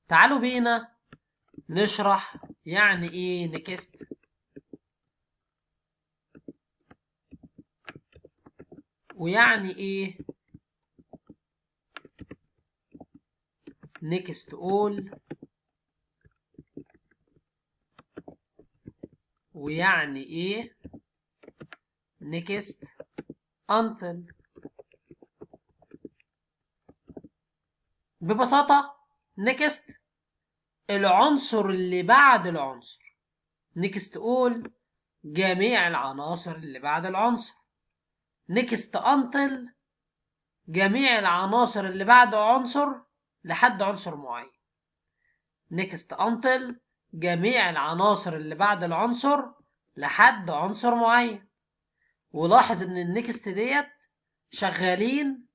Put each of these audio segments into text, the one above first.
تعالوا بينا نشرح يعني ايه نيكست ويعني ايه نيكست اول ويعني ايه نيكست انتل. ببساطة نيكست العنصر اللي بعد العنصر، نيكست اول جميع العناصر اللي بعد العنصر، نيكست انتل جميع العناصر اللي بعد عنصر لحد عنصر معين، نيكست انتل جميع العناصر اللي بعد العنصر لحد عنصر معين. ولاحظ ان النيكست ديت شغالين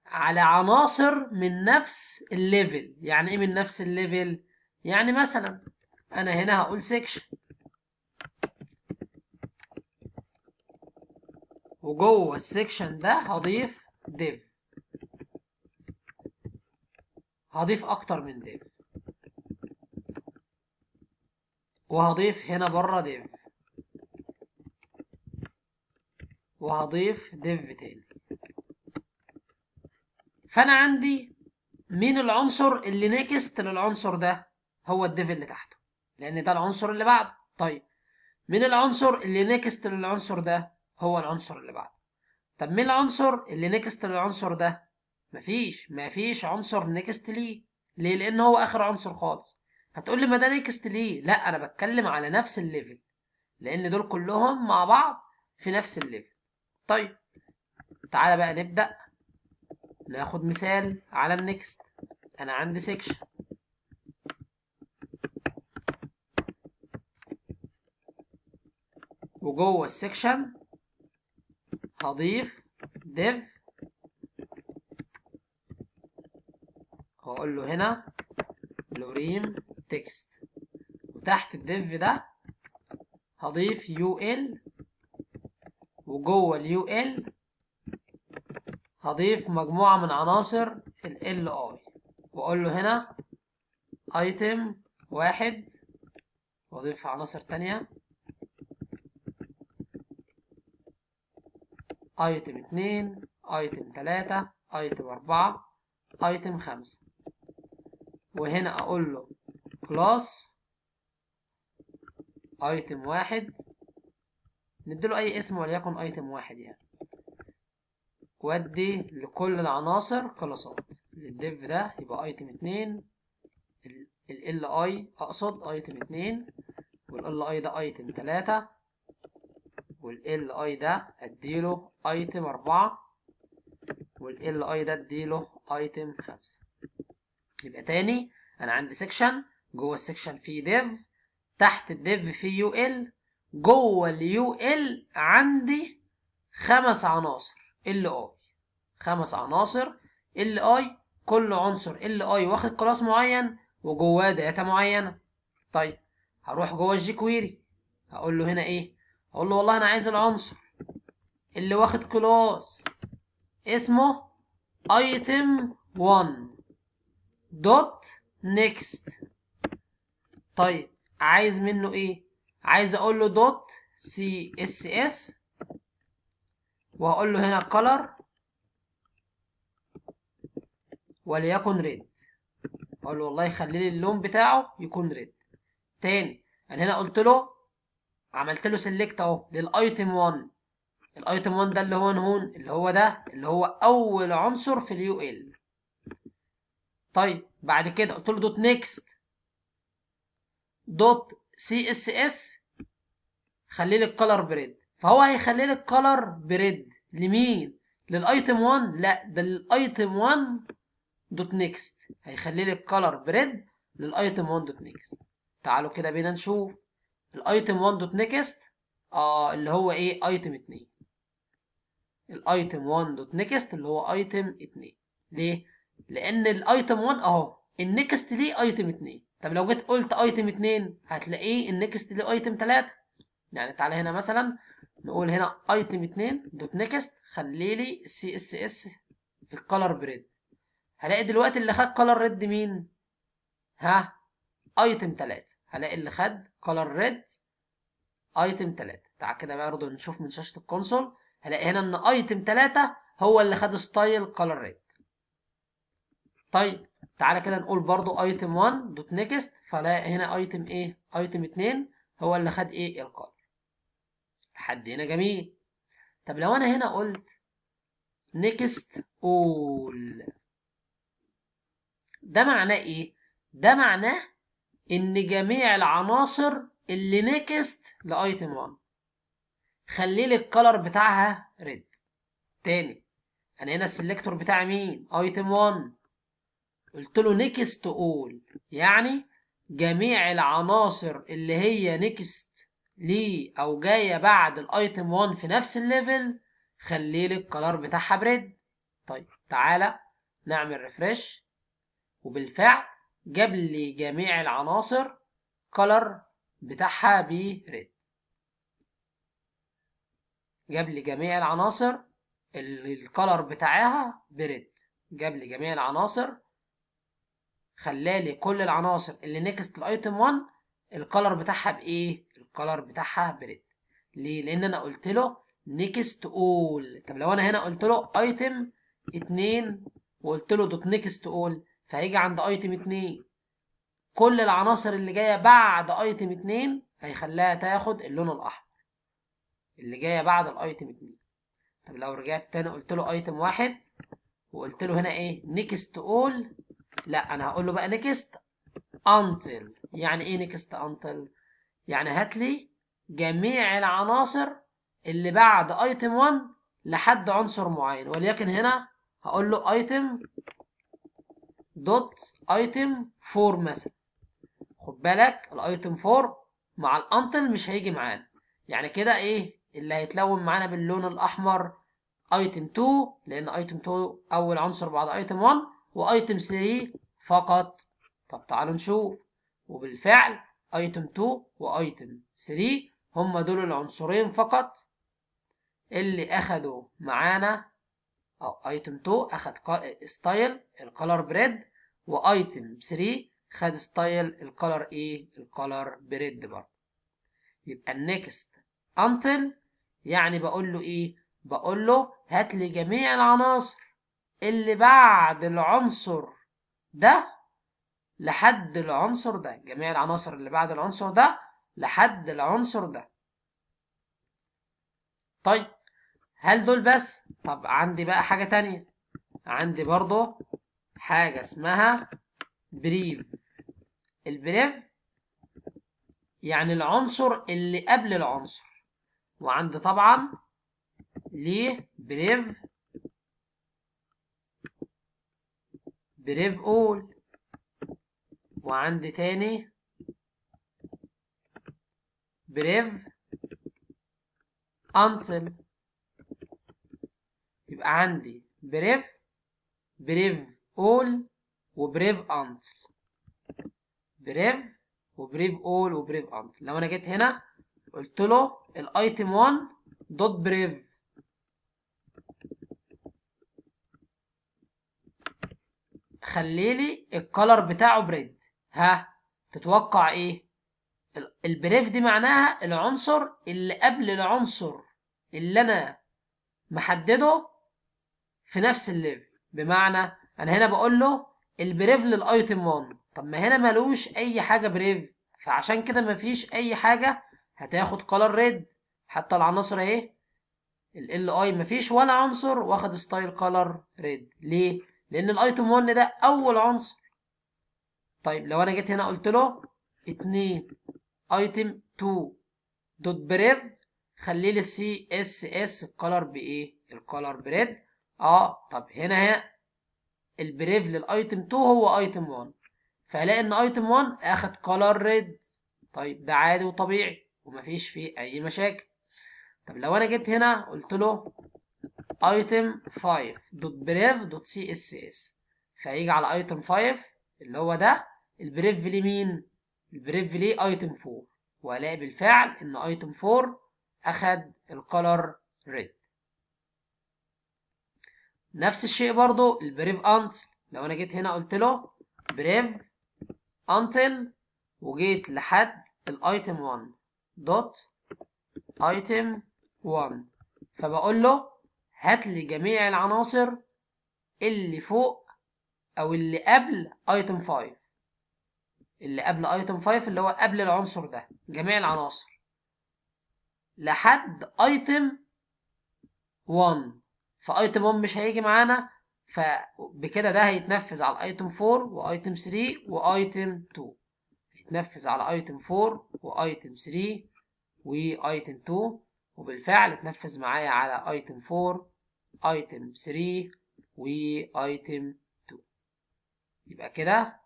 على عناصر من نفس الليفل. يعني ايه من نفس الليفل؟ يعني مثلا انا هنا هقول سيكشن، وجوه السيكشن ده هضيف ديف، هضيف اكتر من ديف، وهضيف هنا بره ديف، وهضيف ديف تاني. فانا عندي مين العنصر اللي نيكست للعنصر ده؟ هو الديف اللي تحته، لان ده العنصر اللي بعده. طيب مين العنصر اللي نيكست للعنصر ده؟ هو العنصر اللي بعده. طب مين العنصر اللي نيكست للعنصر ده؟ مفيش عنصر نيكست ليه. ليه؟ لان هو اخر عنصر خالص. هتقول لي ما ده نيكست ليه؟ لا، انا بتكلم على نفس الليفل، لان دول كلهم مع بعض في نفس الليفل. طيب تعالى بقى نبدأ ناخد مثال على النكست. انا عندي سيكشن، وجوه السيكشن هضيف div، هقول له هنا لوريم تكست، وتحت الديف ده هضيف ul، وجوه الul هضيف مجموعة من عناصر ال li، واقول له هنا item 1، واضيف عناصر تانية item 2، item 3، item 4، item 5. وهنا اقول له class item 1، نديله اي اسم وليكن item 1 يعني، وادي لكل العناصر كلاسات. للديف ده يبقى ايتم 2، ال اي اقصد ايتم 2، والال اي ده ايتم 3، والال اي ده اديله ايتم 4، والال اي ده اديله ايتم 5. يبقى تاني انا عندي سيكشن، جوه السيكشن فيه ديف، تحت الديف فيه يو ال، جوه اليو ال عندي 5 عناصر ال اي، 5 عناصر ال اي، كل عنصر ال اي واخد كلاس معين وجواه داتا معينه. طيب هروح جوه الجي كويري، هقول له هنا ايه؟ هقول له والله انا عايز العنصر اللي واخد كلاس اسمه item 1 دوت next. طيب عايز منه ايه؟ عايز اقول له دوت سي اس اس، وهقول له هنا color وليكن ريد، اقول له والله خلي لي اللون بتاعه يكون ريد. تاني انا هنا قلت له، عملت له سيلكت اهو للايتم 1، الايتم 1 ده اللي هو نهون، اللي هو ده اللي هو اول عنصر في اليو ال. طيب بعد كده قلت له دوت نيكست دوت سي اس اس، خلي لي الكلر بريد. فهو هيخلي لي الكلر بريد لمين؟ للايتم 1؟ لا، ده للايتم 1 دوت نيكست، هيخلي لي الكلر بريد للايتم 1 دوت نيكست. تعالوا كده بينا نشوف الايتم 1 دوت نيكست، اللي هو ايه؟ ايتم 2. الايتم 1 دوت نيكست اللي هو ايتم 2. ليه؟ لان الايتم 1 اهو النيكست ليه ايتم 2. طب لو جيت قلت ايتم 2 هتلاقيه النيكست ليه ايتم 3. يعني تعالى هنا مثلا نقول هنا ايتم 2 دوت نيكست خلي لي السي اس اس الكالر بريد، هلاقي دلوقتي اللي خد كالر ريد مين؟ ها ايتم 3 هلاقي اللي خد كولر ريد ايتم 3. تعال كده برضه نشوف من شاشة الكونسول، هلاقي هنا ان ايتم 3 هو اللي خد ستايل كولر ريد. طيب تعالى كده نقول برضه ايتم 1 دوت نيكست، فلاقي هنا ايتم ايه؟ ايتم 2 هو اللي خد ايه؟ الكولر. لحد هنا جميل. طب لو انا هنا قلت نيكست اول، ده معناه ايه؟ ده معناه ان جميع العناصر اللي نيكست لايتم 1 خلي لي الكلر بتاعها ريد. تاني، انا هنا السلكتور بتاعي مين؟ ايتم 1، قلت له نيكست اول، يعني جميع العناصر اللي هي نيكست ليه او جايه بعد الايتم 1 في نفس الليفل خلي لي الكلر بتاعها بريد. طيب تعالى نعمل ريفرش، وبالفعل جاب لي جميع العناصر كلر بتاعها بريد. جاب لي جميع العناصر الكلر بتاعها بريد. جاب لي جميع العناصر، خلالي كل العناصر اللي نيكست الايتم 1 الكلر بتاعها بايه؟ الكلر بتاعها بريد. ليه؟ لان انا قلت له نيكست اول. طب لو انا هنا قلت له ايتم 2 وقلت له دوت نيكست اول، فهيجي عند ايتم 2 كل العناصر اللي جايه بعد ايتم 2 هيخليها تاخد اللون الاحمر اللي جايه بعد الايتم 2. طب لو رجعت تاني قلت له ايتم 1 وقلت له هنا ايه؟ نيكست اول، لا انا هقول له بقى نيكست until. يعني ايه نيكست until؟ يعني هات لي جميع العناصر اللي بعد ايتم 1 لحد عنصر معين، وليكن هنا هقول له ايتم دوت ايتم 4 مثلا. خد بالك الايتم 4 مع الانتل مش هيجي معانا، يعني كده ايه اللي هيتلون معانا باللون الاحمر؟ ايتم 2 لان ايتم 2 اول عنصر بعد ايتم 1، وايتم 3 فقط. طب تعالوا نشوف، وبالفعل ايتم 2 وايتم 3 هم دول العنصرين فقط اللي اخدوا معانا، او ايتم 2 اخد ستايل الكالر بريد، وايتم 3 خد ستايل الكالر ايه؟ الكالر بريد برضه. يبقى النكست انتل يعني بقول له ايه؟ بقول له هات لي جميع العناصر اللي بعد العنصر ده لحد العنصر ده، جميع العناصر اللي بعد العنصر ده لحد العنصر ده. طيب هل دول بس؟ طب عندي بقى حاجة تانية، عندي برضو حاجة اسمها بريف. البريف يعني العنصر اللي قبل العنصر، وعندي طبعا ليه بريف اول، وعندي تاني بريف انتل. يبقى عندي بريف اول وبريف انتل، بريف وبريف اول وبريف انتل. لو انا جيت هنا قلت له الايتم 1 دوت بريف، خليلي الكلر بتاعه بريد. ها تتوقع ايه؟ البريف دي معناها العنصر اللي قبل العنصر اللي انا محدده في نفس الليفل. بمعنى انا هنا بقول له البريف للايتم 1، طب ما هنا ملوش اي حاجه بريف، فعشان كده مفيش اي حاجه هتاخد كلر ريد. حتى العناصر اهي ال اي مفيش ولا عنصر واخد ستايل كلر ريد. ليه؟ لان الايتم 1 ده اول عنصر. طيب لو انا جيت هنا قلت له 2 ايتم 2 دوت بريف، خلي لي السي اس اس الكلر بايه؟ الكلر بريد. طب هنا البريف للايتم 2 هو ايتم 1، فهلاقي ان ايتم 1 اخد كلر ريد. طيب ده عادي وطبيعي ومفيش فيه اي مشاكل. طب لو انا جيت هنا قلت له ايتم 5 دوت بريف دوت سي اس اس، فهيجي على ايتم 5 اللي هو ده البريف لمين؟ البريف ليه ايتم 4، وهلاقي بالفعل ان ايتم 4 اخد الكلر ريد. نفس الشيء برضو البريف انت، لو انا جيت هنا قلت له بريف until وجيت لحد الايتم 1 دوت ايتم 1، فبقول له هات لي جميع العناصر اللي فوق او اللي قبل ايتم 5، اللي قبل ايتم 5 اللي هو قبل العنصر ده، جميع العناصر لحد ايتم 1. فايتم 1 مش هيجي معانا، فبكده ده هيتنفذ على ايتم 4 وايتم 3 وايتم 2، يتنفذ على ايتم 4 وايتم 3 وايتم 2، وبالفعل اتنفذ معايا على ايتم 4 ايتم 3 وايتم 2. يبقى كده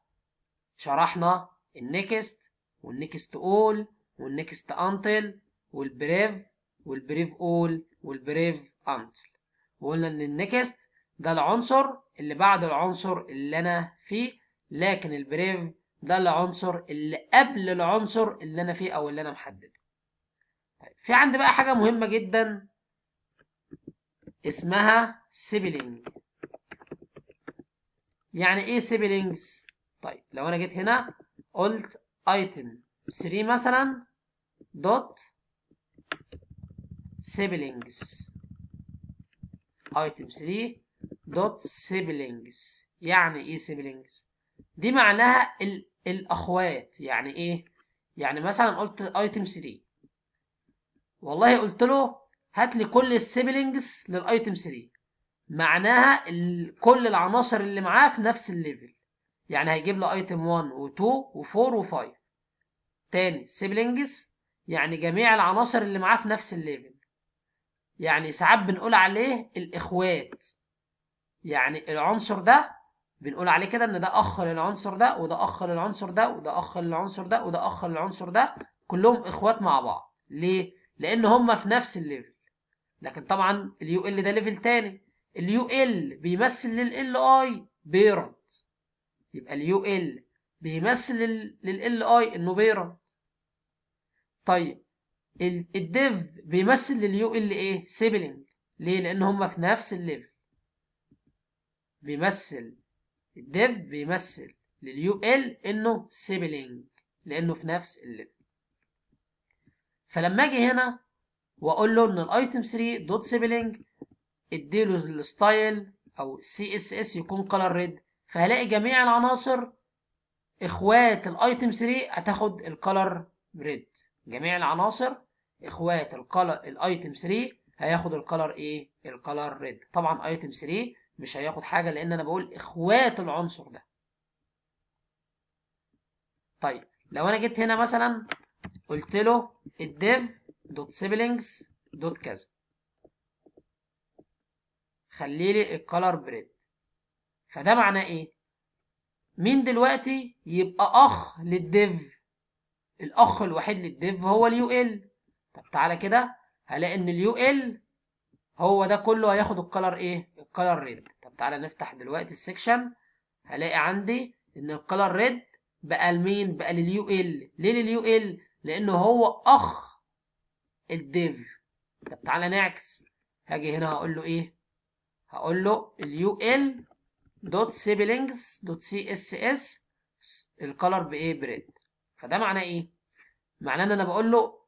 شرحنا النكست والنكست اول والنكست انتل والبريف والبريف اول والبريف انتل، وقلنا ان النكست ده العنصر اللي بعد العنصر اللي انا فيه، لكن البريف ده العنصر اللي قبل العنصر اللي انا فيه او اللي انا محدده. طيب في عندي بقى حاجه مهمه جدا اسمها سيبلينج. يعني ايه سيبلينجز؟ طيب لو انا جيت هنا قلت ايتم 3 مثلا دوت سيبلينجز، ايتم 3 دوت سيبلينجز، يعني ايه سيبلينجز؟ دي معناها الاخوات. يعني ايه؟ يعني مثلا قلت ايتم 3، والله قلت له هات لي كل السيبلينجز للايتم 3، معناها كل العناصر اللي معاه في نفس الليفل، يعني هيجيب لي ايتم 1 و2 و4 و5. تاني سيبلينجز يعني جميع العناصر اللي معاه في نفس الليفل، يعني ساعات بنقول عليه الاخوات. يعني العنصر ده بنقول عليه كده ان ده اخ للعنصر ده وده اخ للعنصر ده وده اخ للعنصر ده وده اخ للعنصر ده، كلهم اخوات مع بعض. ليه؟ لان هم في نفس الليفل. لكن طبعا اليو ال ده ليفل تاني، اليو ال بيمثل لل اي بيرنت، يبقى اليو ال بيمثل لل اي انه بيرنت. طيب الديف بيمثل لليو ال ايه؟ سيبلينج. ليه؟ لان هم في نفس الليفل. بيمثل الديف بيمثل لليو ال انه سيبلينج لانه في نفس الليفل. فلما اجي هنا واقول له ان الايتم 3 دوت سيبلينج اديله الستايل او سي اس اس يكون كلر ريد، فهلاقي جميع العناصر اخوات الايتم 3 هتاخد الكلر ريد. جميع العناصر اخوات الايتم 3 هياخد الكلر ايه؟ الكلر ريد. طبعا ايتم 3 مش هياخد حاجه لان انا بقول اخوات العنصر ده. طيب لو انا جيت هنا مثلا قلت له الديف دوت سيبلينجز دوت كذا، خلي لي الكلر بريد، فده معناه ايه؟ مين دلوقتي يبقى اخ للديف؟ الاخ الوحيد للديف هو اليو ال. طب تعالى كده هلاقي ان اليو ال هو ده كله هياخد الكلر ايه؟ الكلر ريد. طب تعالى نفتح دلوقتي السكشن، هلاقي عندي ان الكلر ريد بقى لمين؟ بقى لليو ال. ليه لليو ال؟ لانه هو اخ الديف. طب تعالى نعكس، هاجي هنا هقول له ايه؟ هقول له اليو ال دوت سيبلينجز دوت سي اس اس الكلر بايه؟ بريد. فده معناه ايه؟ معناه ان انا بقول له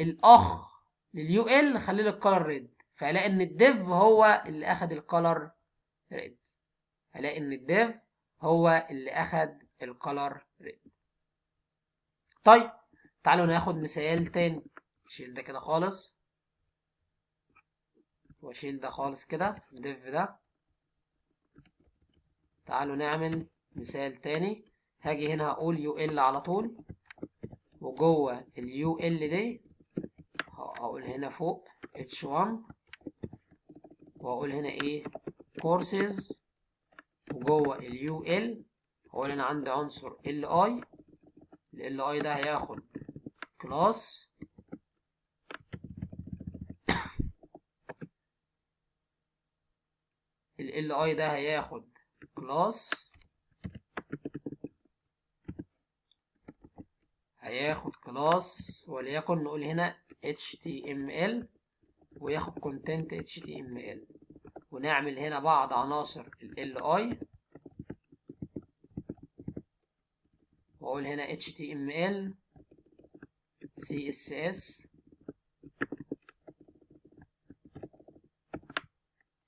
الاخ لليو ال خلي لي الكلر ريد، فهلاقي ان الديف هو اللي اخد الكلر ريد. هلاقي ان الديف هو اللي اخد الكلر ريد. طيب تعالوا ناخد مثال تاني. شيل ده كده خالص واشيل ده خالص كده الديف ده. تعالوا نعمل مثال تاني. هاجي هنا هقول يو ال على طول، وجوه اليو ال دي هقول هنا فوق H1 واقول هنا ايه؟ courses، وجوه اليو ال هقول هنا عندي عنصر ال اي. ال اي ده هياخد كلاس، ال اي ده هياخد كلاس، وليكن نقول هنا HTML وياخد content HTML، ونعمل هنا بعض عناصر ال اي واقول هنا HTML CSS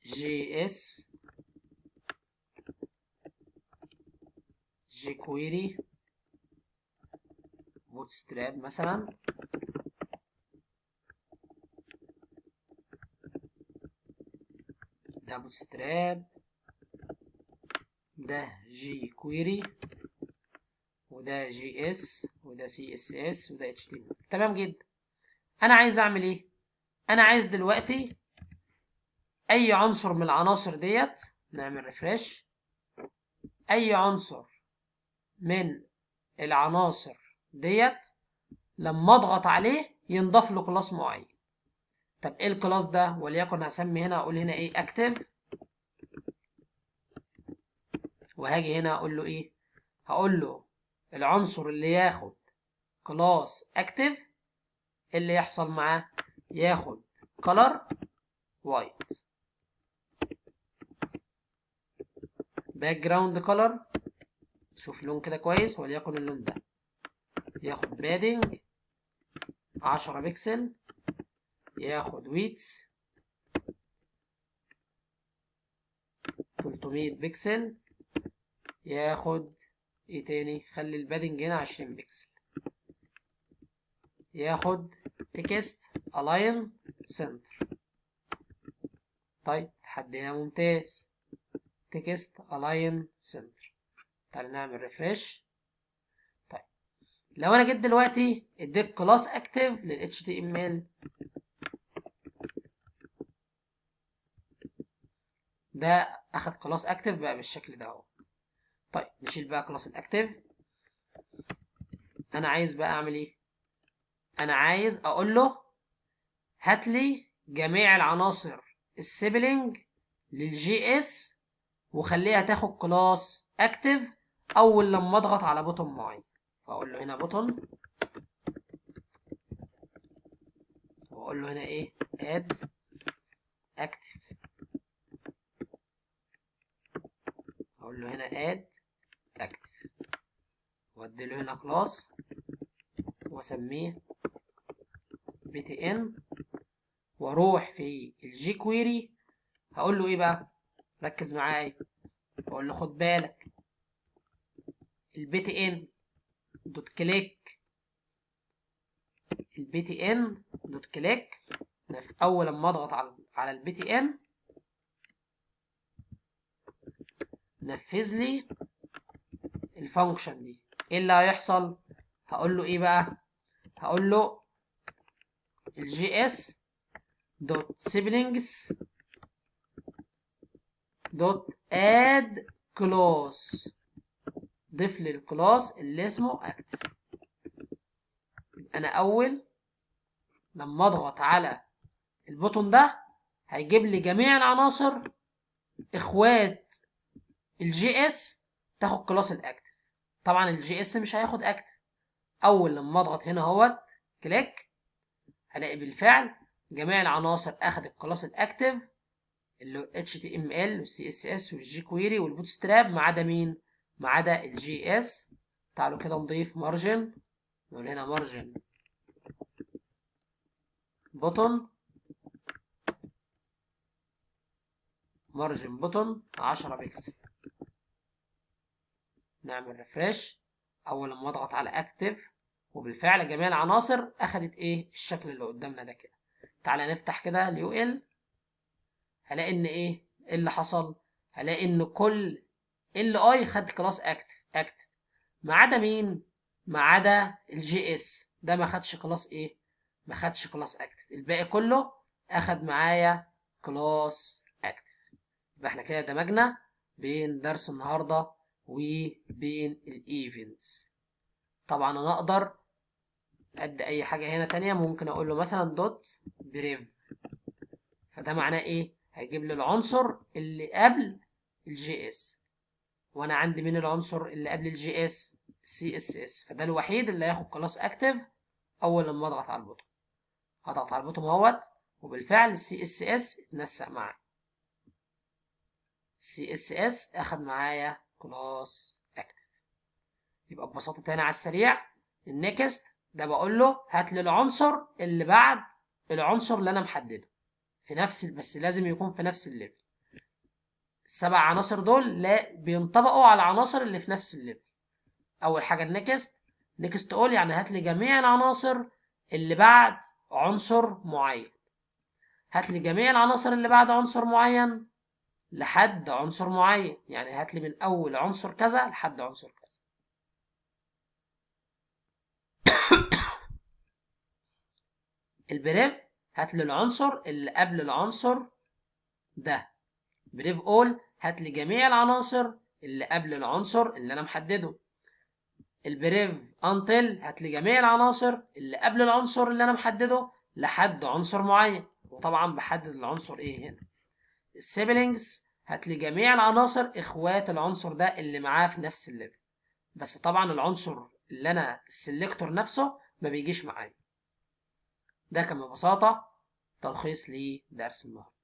JS jQuery bootstrap مثلا. ده bootstrap، ده jQuery، وده JS، وده CSS، وده HTML. تمام جدا. انا عايز اعمل ايه؟ انا عايز دلوقتي اي عنصر من العناصر ديت، نعمل ريفرش، اي عنصر من العناصر ديت لما اضغط عليه ينضاف له كلاس معين. طب ايه الكلاس ده؟ وليكن هسمي هنا، اقول هنا ايه اكتف، وهاجي هنا اقول له ايه، هقول له العنصر اللي ياخد كلاس اكتف اللي يحصل معاه ياخد color white background color، شوف لون كده كويس، وليكن اللون ده، ياخد padding 10 بكسل، ياخد width 300 بكسل، ياخد ايه تاني، خلي البادنج هنا 20 بكسل، ياخد text align center. طيب لحد هنا ممتاز، text align center. تعالى نعمل ريفرش. طيب لو انا جيت دلوقتي اديت كلاس اكتف لل HTML، ده اخد كلاس اكتف بقى بالشكل ده اهو. طيب نشيل بقى كلاس الاكتف. انا عايز بقى اعمل ايه؟ انا عايز اقول له هات لي جميع العناصر السيبلينج للجي اس وخليها تاخد كلاس اكتف اول لما اضغط على بوتون معين. فاقول له هنا بوتون، واقول له هنا ايه اد اكتف، اقول له هنا اد اكتف، وادي له هنا كلاس واسميه BTN، واروح في الجي كويري هقول له ايه بقى، ركز معايا، اقول له خد بالك BTN دوت كليك، BTN دوت كليك اول لما اضغط على BTN نفذ لي الفانكشن دي. ايه اللي هيحصل؟ هقول له ايه بقى، هقول له الجي اس دوت سيبلينجز دوت اد كلاس، ضيف لي الكلاس اللي اسمه اكتف. انا اول لما اضغط على البوتون ده هيجيب لي جميع العناصر اخوات الجي اس تاخد كلاس الاكتف. طبعا الجي اس مش هياخد اكتف. اول لما اضغط هنا اهوت كليك هلاقي بالفعل جميع العناصر اخدت كلاس الاكتف اللي هو HTML والCSS والجي كويري والبوتستراب، ما عدا مين؟ ما عدا الجي اس. تعالوا كده نضيف مارجن، نقول هنا مارجن بوتون، مارجن بوتون 10 بكسل، نعمل ريفرش. اول لما اضغط على اكتف وبالفعل جميع العناصر اخدت ايه الشكل اللي قدامنا ده كده. تعالى نفتح كده اليو ال، هلاقي ان ايه اللي حصل، هلاقي ان كل ال اي خد كلاس اكتف ما عدا مين، ما عدا الجي اس ده ما خدش كلاس ايه، ما خدش كلاس اكتف. الباقي كله اخد معايا كلاس اكتف. يبقى احنا كده دمجنا بين درس النهارده وبين الايفنتس. طبعا انا اقدر ادي اي حاجه هنا تانية، ممكن اقول له مثلا دوت بريف، فده معناه ايه، هيجيب لي العنصر اللي قبل الجي اس، وانا عندي من العنصر اللي قبل الجي اس سي اس اس، فده الوحيد اللي هياخد كلاس اكتف اول لما اضغط على البوتون. هضغط على البوتون اهوت وبالفعل السي اس اس اتنسق معايا، السي اس اس اخد معايا كلاس اكتف. يبقى ببساطة تاني على السريع، النكست ده بقول له هات لي العنصر اللي بعد العنصر اللي انا محدده في نفس، بس لازم يكون في نفس الليفل. السبع عناصر دول لا بينطبقوا على العناصر اللي في نفس الليفل. اول حاجه النكست، نكست اول يعني هات لي جميع العناصر اللي بعد عنصر معين. هات لي جميع العناصر اللي بعد عنصر معين لحد عنصر معين، يعني هات لي من اول عنصر كذا لحد عنصر كذا. البريف هات لي العنصر اللي قبل العنصر ده. بريف اول هات لي جميع العناصر اللي قبل العنصر اللي انا محدده. البريف انتل هات لي جميع العناصر اللي قبل العنصر اللي انا محدده لحد عنصر معين، وطبعا بحدد العنصر ايه هنا. السيبلينجز هات لي جميع العناصر اخوات العنصر ده اللي معاه في نفس الليفل، بس طبعا العنصر اللي انا السلكتور نفسه ما بيجيش معايا. ده كان ببساطة تلخيص لدرس النهارده.